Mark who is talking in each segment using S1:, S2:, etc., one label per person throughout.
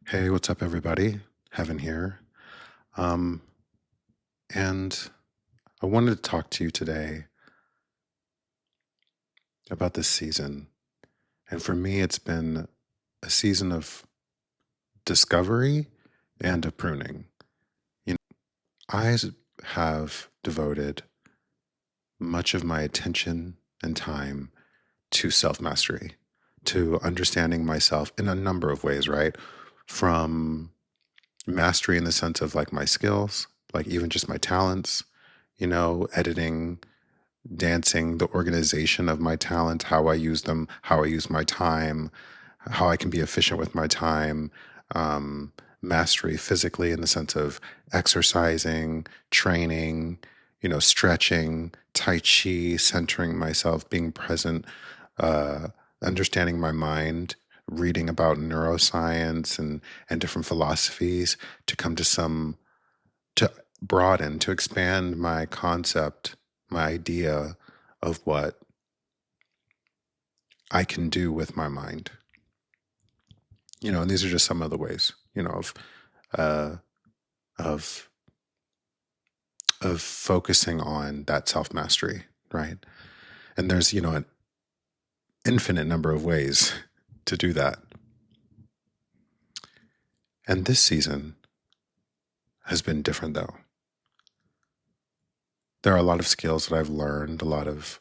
S1: Hey, what's up, everybody? Heaven here. Um, and I wanted to talk to you today about this season. And for me, it's been a season of discovery and of pruning. You know, have devoted much of my attention and time to self mastery, to understanding myself in a number of ways, right? From mastery in the sense of like my skills, like even just my talents, editing, dancing, the organization of my talent, how I use them, how I use my time, how I can be efficient with my time, mastery physically in the sense of exercising, training, stretching, Tai Chi, centering myself, being present, uh, understanding my mind, reading about neuroscience and different philosophies to come to to broaden, to expand my concept, my idea of what I can do with my mind. And these are just some of the ways, uh, of of focusing on that self mastery, right? And there's, an infinite number of ways to do that. And this season has been different though. There are a lot of skills that I've learned, a lot of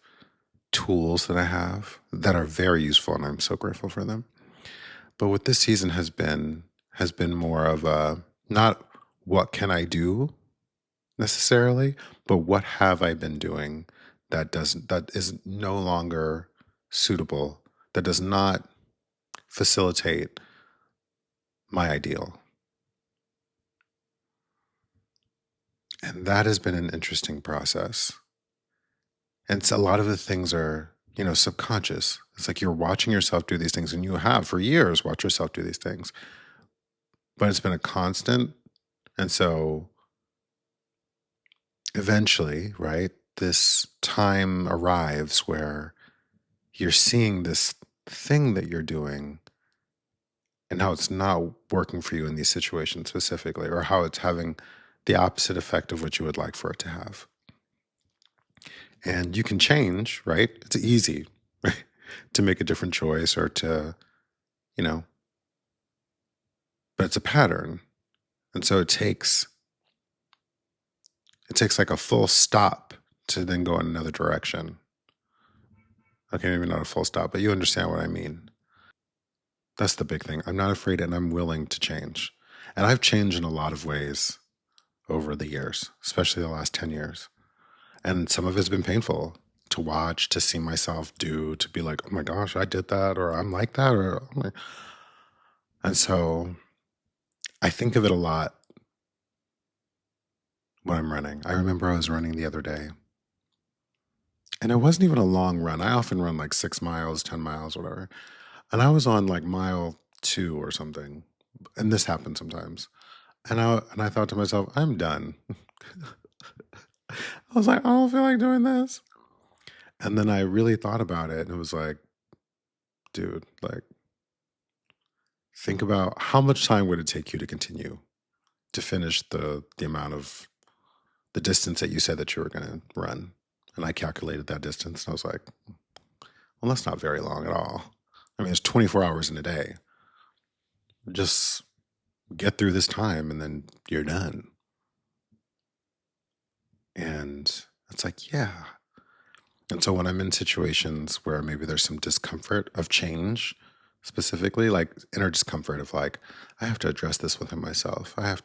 S1: tools that I have that are very useful, and I'm so grateful for them. But what this season has been more of a not what can I do necessarily, but what have I been doing that is no longer suitable, that does not facilitate my ideal. And that has been an interesting process. And a lot of the things are, subconscious. It's like you're watching yourself do these things, and you have for years watched yourself do these things, but it's been a constant. And so eventually, right, this time arrives where you're seeing this thing that you're doing and how it's not working for you in these situations specifically, or how it's having the opposite effect of what you would like for it to have. And you can change, right? It's easy, right, to make a different choice or to, you know, but it's a pattern. And so it takes like a full stop to then go in another direction. Okay, maybe not a full stop, but you understand what I mean. That's the big thing. I'm not afraid and I'm willing to change. And I've changed in a lot of ways over the years, especially the last 10 years. And some of it's been painful to watch, to see myself do, to be like, oh my gosh, I did that, or I'm like that, or, oh my. And so I think of it a lot when I'm running. I remember I was running the other day, and it wasn't even a long run. I often run like 6 miles, 10 miles, whatever. And I was on like mile 2 or something. And this happens sometimes. And I thought to myself, I'm done. I was like, I don't feel like doing this. And then I really thought about it, and it was like, dude, like, think about how much time would it take you to continue to finish the amount of the distance that you said that you were going to run. And I calculated that distance, and I was like, well, that's not very long at all. I mean, it's 24 hours in a day. Just get through this time and then you're done. And it's like, yeah. And so when I'm in situations where maybe there's some discomfort of change, specifically like inner discomfort of like, I have to address this within myself. I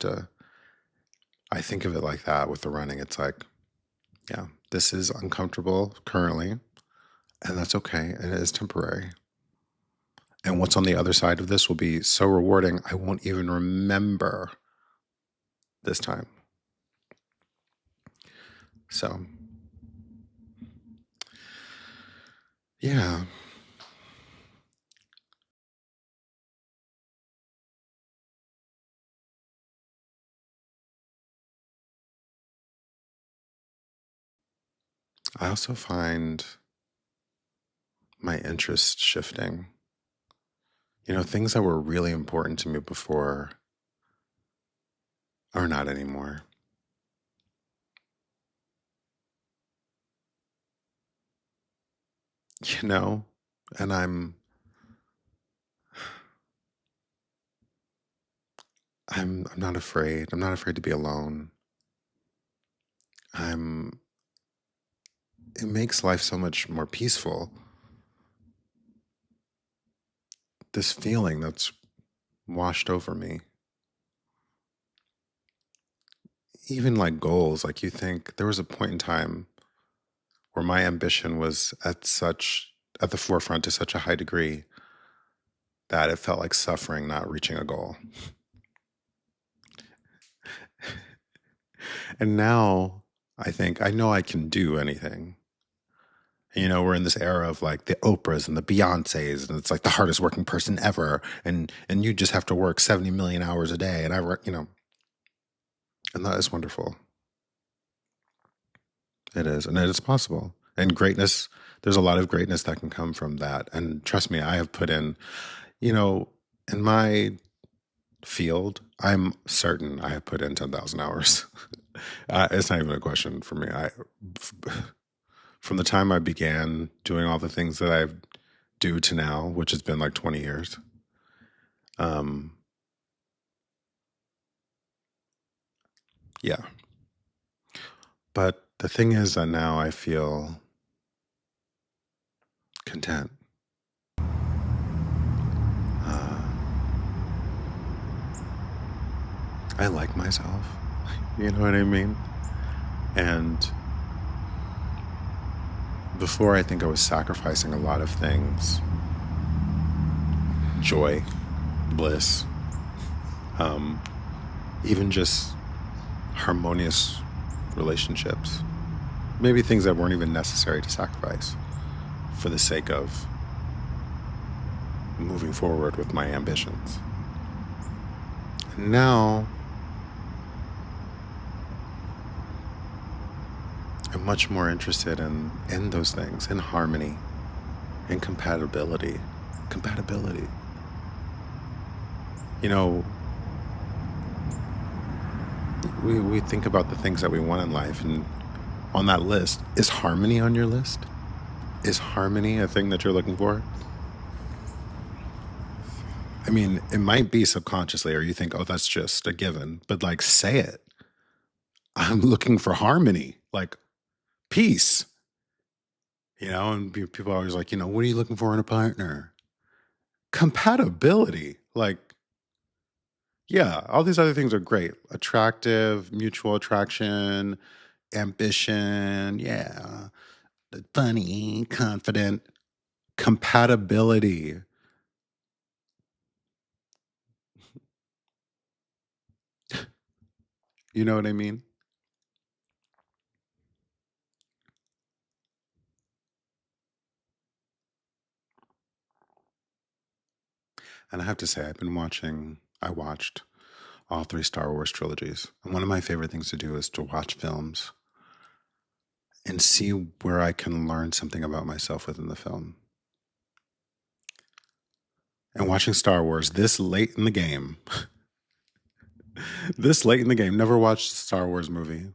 S1: think of it like that with the running. It's like, yeah, this is uncomfortable currently, and that's okay. It is temporary. And what's on the other side of this will be so rewarding, I won't even remember this time. So, yeah. I also find my interest shifting. Things that were really important to me before are not anymore. You know, and I'm not afraid. I'm not afraid to be alone. I'm it makes life so much more peaceful. This feeling that's washed over me. Even like goals, like you think there was a point in time where my ambition was at the forefront to such a high degree that it felt like suffering not reaching a goal. And now I think I know I can do anything. We're in this era of like the Oprahs and the Beyoncés, and it's like the hardest working person ever. And you just have to work 70 million hours a day. And and that is wonderful. It is. And it is possible. And greatness, there's a lot of greatness that can come from that. And trust me, I have put in, you know, in my field, I'm certain I have put in 10,000 hours. It's not even a question for me. From the time I began doing all the things that I do to now, which has been like 20 years, um, yeah. But the thing is that now I feel content. Uh, I like myself. You know what I mean? And before, I think I was sacrificing a lot of things: joy, bliss, um, even just harmonious relationships. Maybe things that weren't even necessary to sacrifice for the sake of moving forward with my ambitions. And now I'm much more interested in those things, in harmony, in compatibility. Compatibility. You know, we think about the things that we want in life, and on that list, is harmony on your list? Is harmony a thing that you're looking for? I mean, it might be subconsciously, or you think, oh, that's just a given, but like, say it. I'm looking for harmony, like peace, and people are always like, what are you looking for in a partner? Compatibility. Like, yeah, all these other things are great. Attractive, mutual attraction, ambition. Yeah. Funny, confident, compatibility. You know what I mean? And I have to say, I watched all three Star Wars trilogies. And one of my favorite things to do is to watch films and see where I can learn something about myself within the film. And watching Star Wars this late in the game, never watched a Star Wars movie.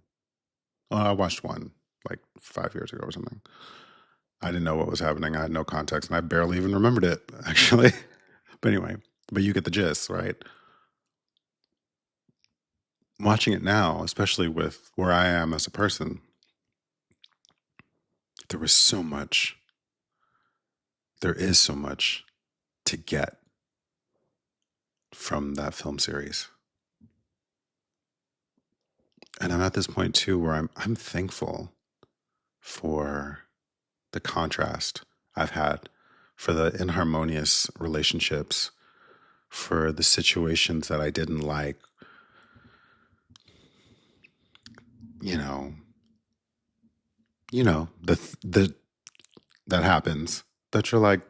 S1: I watched one like 5 years ago or something. I didn't know what was happening. I had no context, and I barely even remembered it, actually. But anyway, but you get the gist, right? Watching it now, especially with where I am as a person, there was so much, there is so much to get from that film series. And I'm at this point too where I'm thankful for the contrast I've had, for the inharmonious relationships, for the situations that I didn't like, you know, the that happens, that you're like,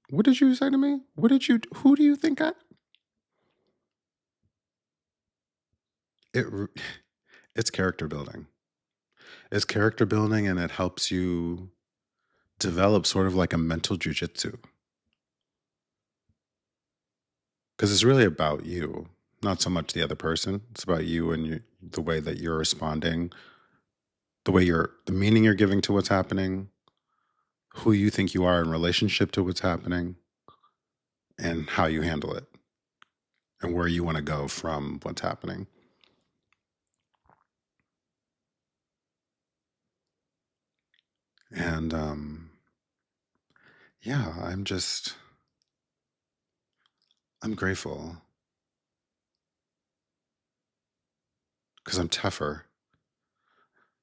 S1: what did you say to me? Who do you think it it's character building. It's character building, and it helps you develop sort of like a mental jujitsu. Because it's really about you, not so much the other person. It's about you and the way that you're responding, the meaning you're giving to what's happening, who you think you are in relationship to what's happening, and how you handle it, and where you want to go from what's happening. And yeah, I'm grateful because I'm tougher.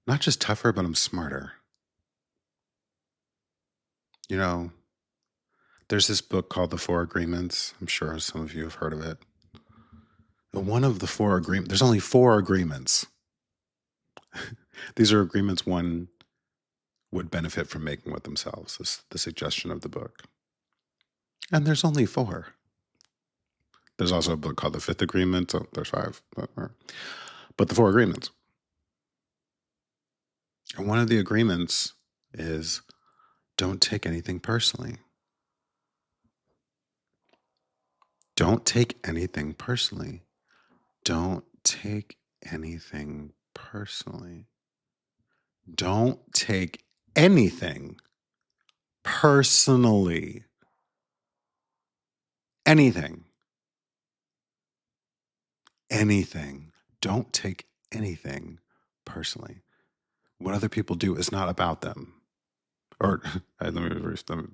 S1: Not just tougher, but I'm smarter. You know, there's this book called The Four Agreements. I'm sure some of you have heard of it. One of the four agreements, there's only four agreements. These are agreements one would benefit from making with themselves, is the suggestion of the book. And there's only four. There's also a book called The Fifth Agreement. So there's five. But the four agreements. And one of the agreements is don't take anything personally. Don't take anything personally. Don't take anything personally. Don't take anything personally. Anything. Anything. Don't take anything personally. What other people do is not about them. Or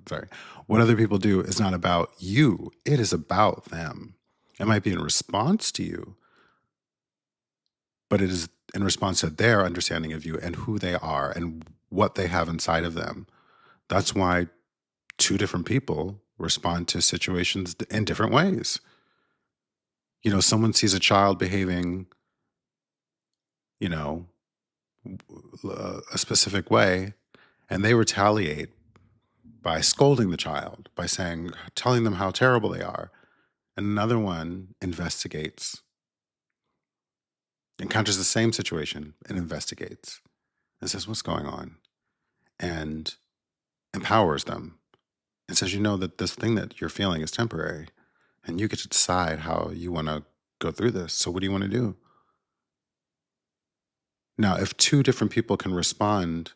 S1: sorry. What other people do is not about you. It is about them. It might be in response to you, but it is in response to their understanding of you and who they are and what they have inside of them. That's why two different people respond to situations in different ways. You know, someone sees a child behaving, you know, a specific way, and they retaliate by scolding the child, by telling them how terrible they are. And another one investigates, encounters the same situation and investigates and says, what's going on? And empowers them and says, you know, that this thing that you're feeling is temporary and you get to decide how you want to go through this. So what do you want to do? Now, if two different people can respond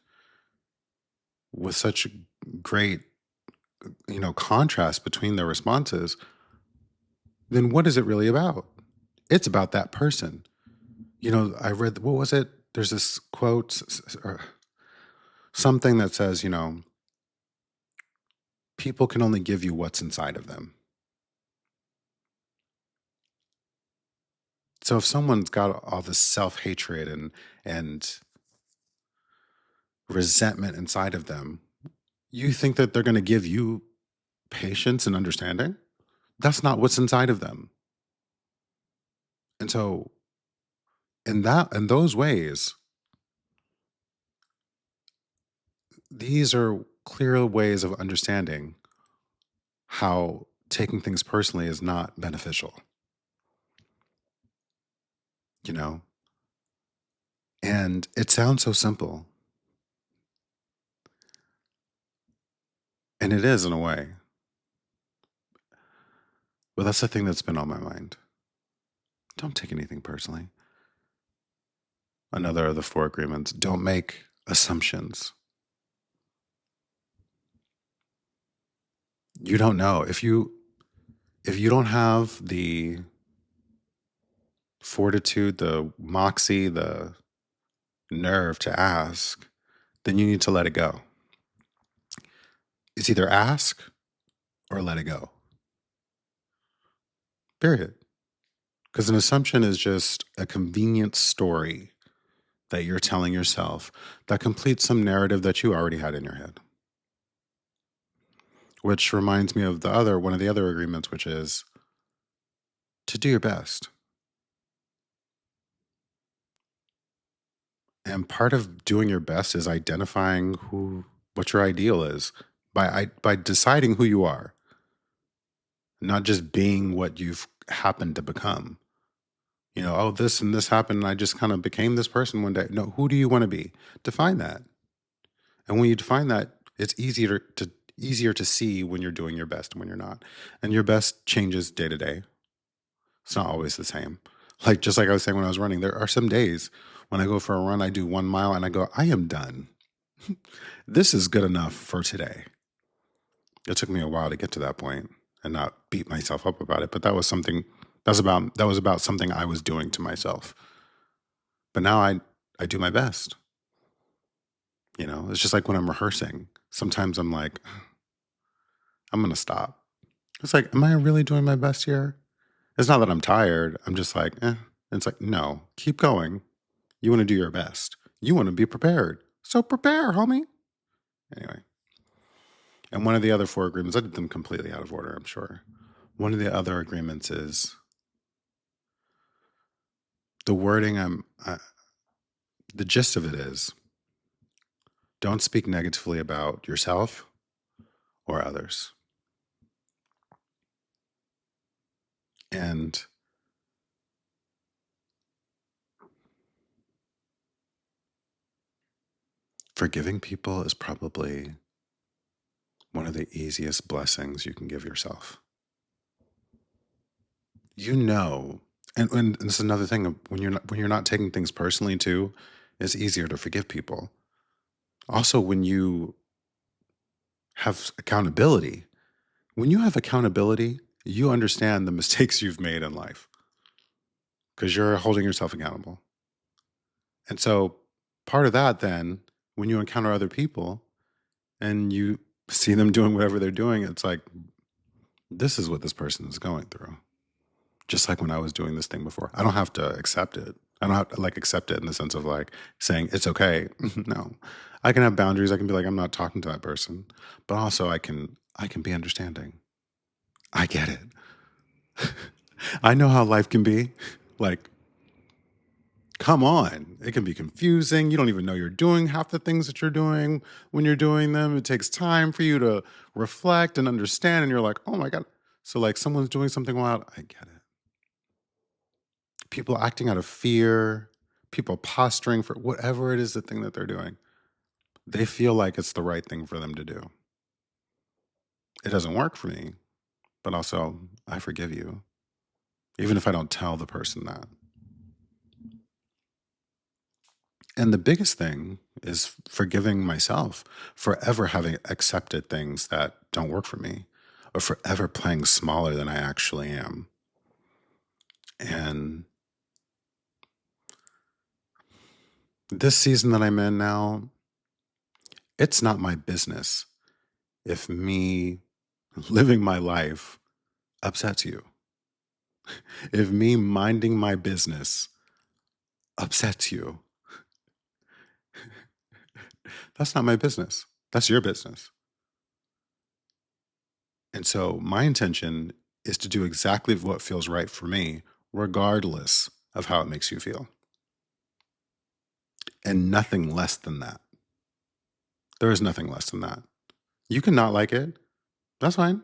S1: with such great, contrast between their responses, then what is it really about? It's about that person. You know, I read, what was it? There's this quote, or something that says, people can only give you what's inside of them. So if someone's got all this self-hatred and resentment inside of them, you think that they're going to give you patience and understanding? That's not what's inside of them. And so in those ways, these are clear ways of understanding how taking things personally is not beneficial. You know? And it sounds so simple. And it is in a way. But that's the thing that's been on my mind. Don't take anything personally. Another of the four agreements, don't make assumptions. You don't know. If you don't have the fortitude, the moxie, the nerve to ask, then you need to let it go. It's either ask or let it go. Period. Because an assumption is just a convenient story that you're telling yourself that completes some narrative that you already had in your head. Which reminds me of one of the other agreements, which is to do your best. And part of doing your best is identifying what your ideal is by deciding who you are, not just being what you've happened to become. You know, oh, this and this happened, and I just kind of became this person one day. No, who do you want to be? Define that. And when you define that, it's easier to see when you're doing your best and when you're not. And your best changes day to day. It's not always the same. Like, just like I was saying when I was running, there are some days when I go for a run, I do 1 mile and I go, I am done. This is good enough for today. It took me a while to get to that point and not beat myself up about it. But that was something that was about something I was doing to myself. But now I do my best. You know, it's just like when I'm rehearsing. Sometimes I'm like, I'm gonna stop. It's like, am I really doing my best here? It's not that I'm tired. I'm just like, eh. It's like, no, keep going. You want to do your best. You want to be prepared. So prepare, homie. Anyway. And one of the other 4 agreements, I did them completely out of order, I'm sure. One of the other agreements is the wording the gist of it is, don't speak negatively about yourself or others. And forgiving people is probably one of the easiest blessings you can give yourself. You know, and this is another thing when you're not taking things personally too, it's easier to forgive people. Also, when you have accountability, you understand the mistakes you've made in life because you're holding yourself accountable. And so part of that then, when you encounter other people and you see them doing whatever they're doing, it's like, this is what this person is going through. Just like when I was doing this thing before. I don't have to accept it. I don't have to like accept it in the sense of like saying it's okay. No. I can have boundaries. I can be like, I'm not talking to that person. But also I can be understanding. I get it. I know how life can be. Like, come on. It can be confusing. You don't even know you're doing half the things that you're doing when you're doing them. It takes time for you to reflect and understand. And you're like, oh my God. So like someone's doing something wild. I get it. People acting out of fear, people posturing for whatever it is the thing that they're doing. They feel like it's the right thing for them to do. It doesn't work for me, but also I forgive you, even if I don't tell the person that. And the biggest thing is forgiving myself for ever having accepted things that don't work for me or for ever playing smaller than I actually am. And this season that I'm in now, it's not my business if me living my life upsets you. If me minding my business upsets you, that's not my business. That's your business. And so my intention is to do exactly what feels right for me, regardless of how it makes you feel. And nothing less than that. There is nothing less than that. You can not like it. That's fine.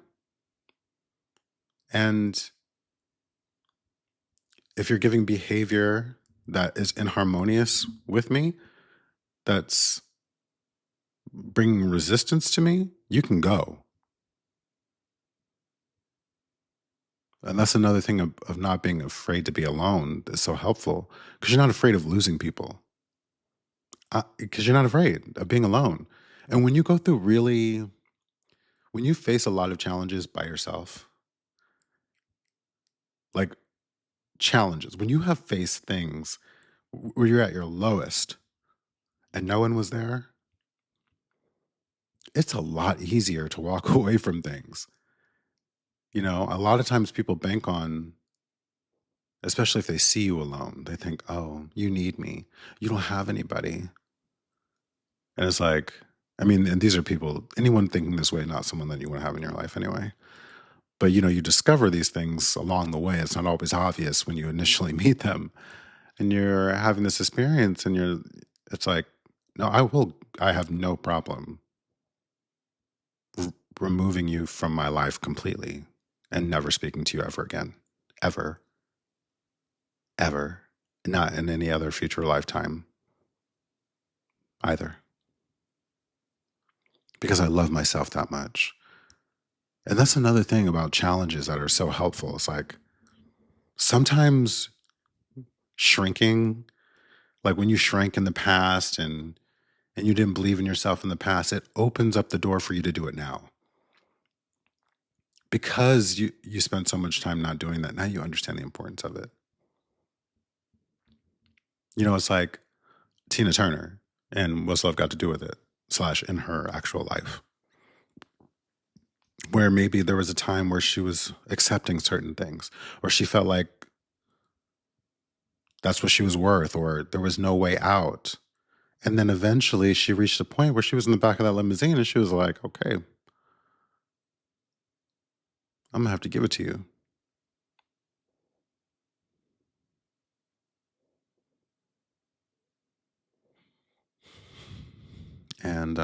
S1: And if you're giving behavior that is inharmonious with me, that's bringing resistance to me, you can go. And that's another thing of not being afraid to be alone is so helpful because you're not afraid of losing people. Because you're not afraid of being alone. And when you go through when you face a lot of challenges by yourself, like challenges, when you have faced things where you're at your lowest and no one was there, it's a lot easier to walk away from things. You know, a lot of times people bank on, especially if they see you alone, they think, oh, you need me. You don't have anybody. And it's like, I mean, and these are people, anyone thinking this way, not someone that you want to have in your life anyway. But you know, you discover these things along the way. It's not always obvious when you initially meet them. And you're having this experience and it's like, no, I have no problem removing you from my life completely and never speaking to you ever again. Ever. Ever. Not in any other future lifetime either. Because I love myself that much. And that's another thing about challenges that are so helpful. It's like sometimes shrinking, like when you shrank in the past and you didn't believe in yourself in the past, it opens up the door for you to do it now. Because you spent so much time not doing that, now you understand the importance of it. It's like Tina Turner and What's Love Got to Do with It, slash in her actual life, where maybe there was a time where she was accepting certain things, or she felt like that's what she was worth, or there was no way out. And then eventually she reached a point where she was in the back of that limousine and she was like, okay, I'm gonna have to give it to you. And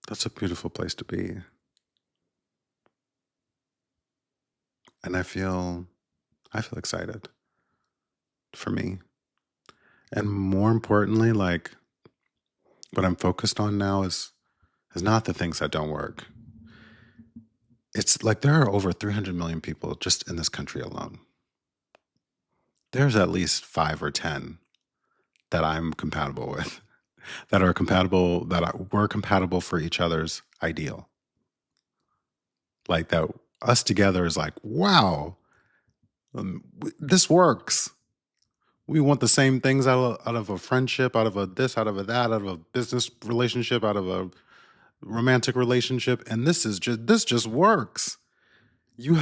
S1: that's a beautiful place to be. And I feel excited for me. And more importantly, like what I'm focused on now is not the things that don't work. It's like there are over 300 million people just in this country alone. There's at least 5 or 10 that I'm compatible with, that are compatible, we're compatible for each other's ideal. Like that, us together is like, wow, this works. We want the same things out of a friendship, out of a this, out of a that, out of a business relationship, out of a romantic relationship, and this just works. You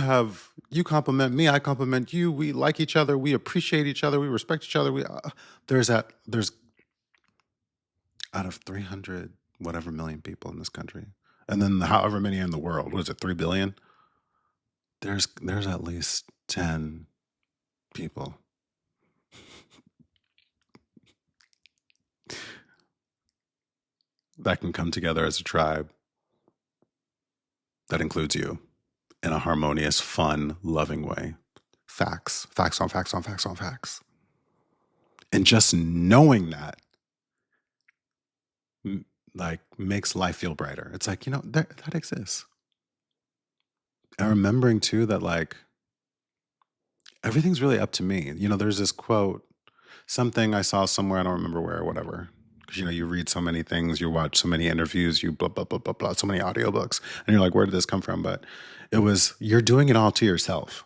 S1: compliment me, I compliment you. We like each other, we appreciate each other, we respect each other. There's out of 300 whatever million people in this country, and then however many in the world. What is it, 3 billion? There's at least 10 people that can come together as a tribe that includes you in a harmonious, fun, loving way. Facts on facts on facts on facts. And just knowing that like makes life feel brighter. It's like, that exists. And remembering too that like everything's really up to me. There's this quote, something I saw somewhere, I don't remember where or whatever. Because you read so many things, you watch so many interviews, you blah blah blah blah blah, so many audiobooks, and you're like, where did this come from? But it was, you're doing it all to yourself.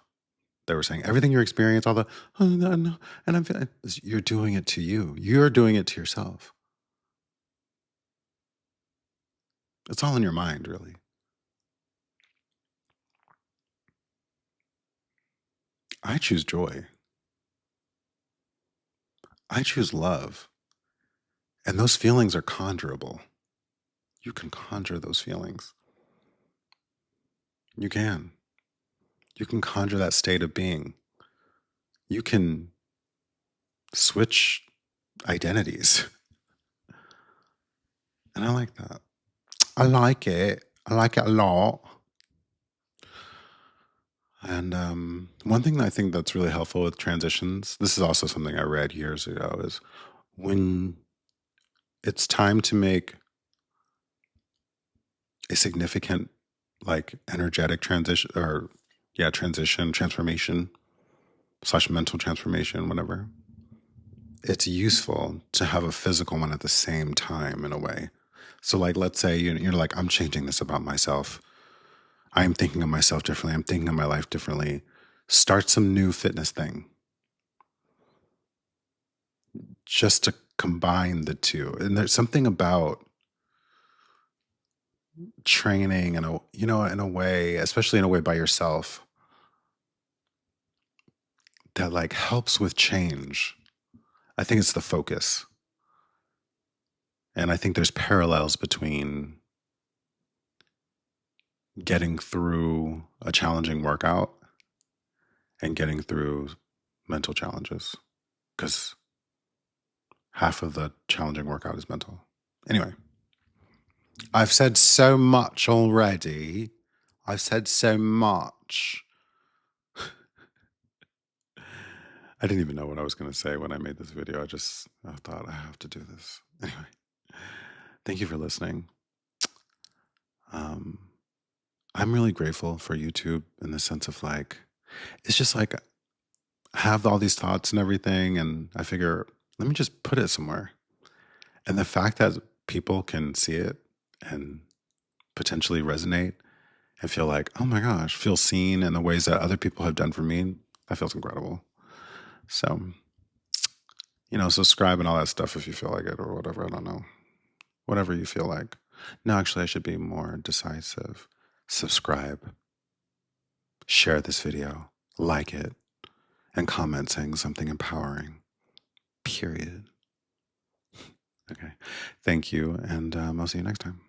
S1: They were saying everything you experience, all the oh, no, no, and I'm feeling, you're doing it to you. You're doing it to yourself. It's all in your mind, really. I choose joy. I choose love. And those feelings are conjurable. You can conjure those feelings. You can. You can conjure that state of being. You can switch identities. And I like that. I like it. I like it a lot. And one thing that I think that's really helpful with transitions, this is also something I read years ago, is when it's time to make a significant, like energetic transition, or yeah, transformation, slash mental transformation, whatever, it's useful to have a physical one at the same time in a way. So like, let's say you're like, I'm changing this about myself. I'm thinking of myself differently. I'm thinking of my life differently. Start some new fitness thing just to combine the two. And there's something about training in a way, especially in a way by yourself, that like helps with change. I think it's the focus. And I think there's parallels between getting through a challenging workout and getting through mental challenges, because half of the challenging workout is mental. Anyway, I've said so much already. I've said so much. I didn't even know what I was going to say when I made this video. I thought I have to do this. Anyway, thank you for listening. I'm really grateful for YouTube in the sense of like, it's just like I have all these thoughts and everything, and I figure, let me just put it somewhere. And the fact that people can see it and potentially resonate and feel like, oh my gosh, feel seen in the ways that other people have done for me, that feels incredible. So, subscribe and all that stuff if you feel like it or whatever. I don't know. Whatever you feel like. No, actually, I should be more decisive. Subscribe, share this video, like it, and comment saying something empowering. Period. Okay. Thank you. And I'll see you next time.